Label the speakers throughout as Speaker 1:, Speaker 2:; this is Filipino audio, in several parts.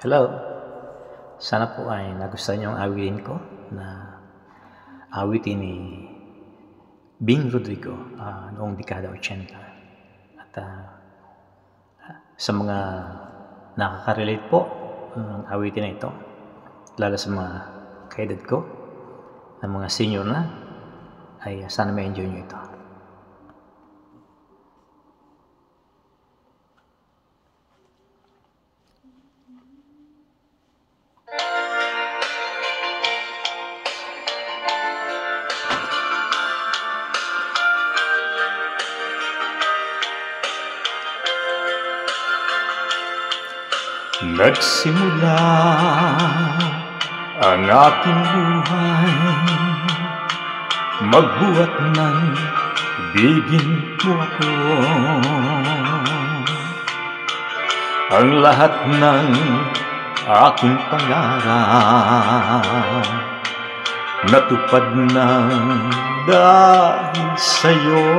Speaker 1: Hello, sana po ay nagustuhan niyo ang awitin ko na awitin ni Bing Rodrigo noong dekada 80. At sa mga nakaka-relate po ng awitin na ito, lalo sa mga kaedad ko, na mga senior na, ay sana may enjoy niyo ito.
Speaker 2: Nagsimula ang aking buhay, magbuhat ng ibigin mo ako. Ang lahat ng aking pangarap natupad ng dahil sa'yo.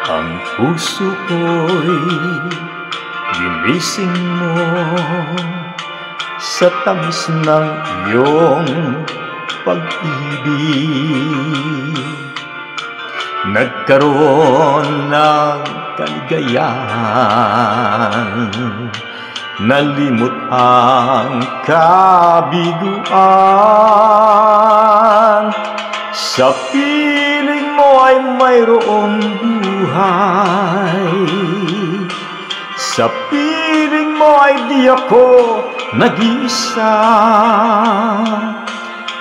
Speaker 2: Ang puso ko'y ginising mo sa tamis ng iyong pag-ibig. Nagkaroon ng kaligayahan, nalimot ang kabiguan. Sa piling mo ay mayroong buhay, sa piling mo ay di ako nag-iisa.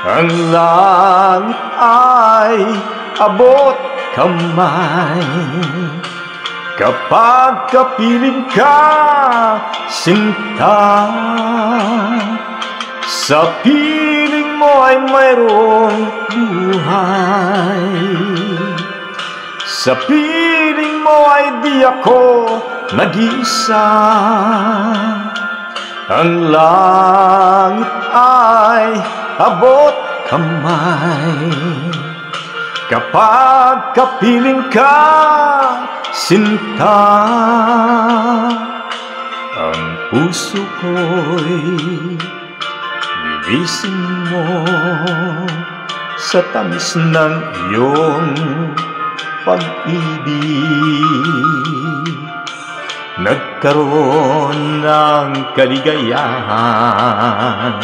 Speaker 2: Ang langit ay abot kamay kapag kapiling ka, sinta. Sa piling mo ay mayroong buhay, sa piling mo ay di ako nag-iisa. Ang langit ay abot kamay kapag kapiling ka, sinta. Ang puso ko'y ginising mo sa tamis ng iyong pag-ibig. Nagkaroon ng kaligayahan,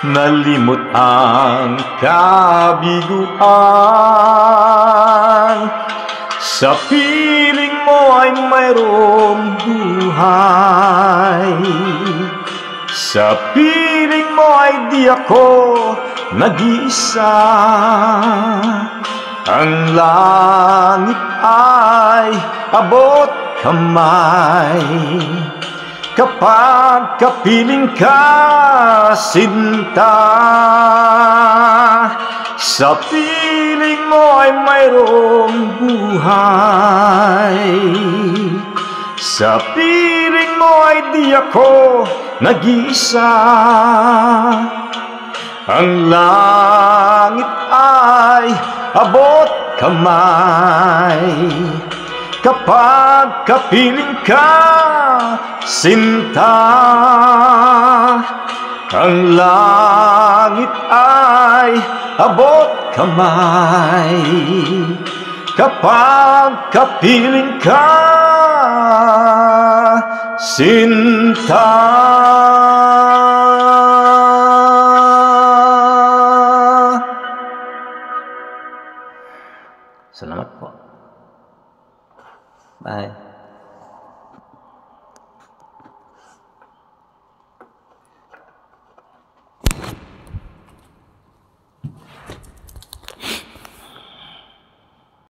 Speaker 2: nalimot ang kabiguan. Sa piling mo ay mayroong buhay, sa piling mo ay di ako nag-iisa. Ang langit ay abot kamay kapag kapiling ka, sinta. Sa piling mo ay mayroong buhay, sa piling mo ay di ako nag-iisa. Ang langit ay abot kamay kapag kapiling ka, sinta. Ang langit ay abot kamay kapag kapiling ka, sinta.
Speaker 1: Salamat po. Bye.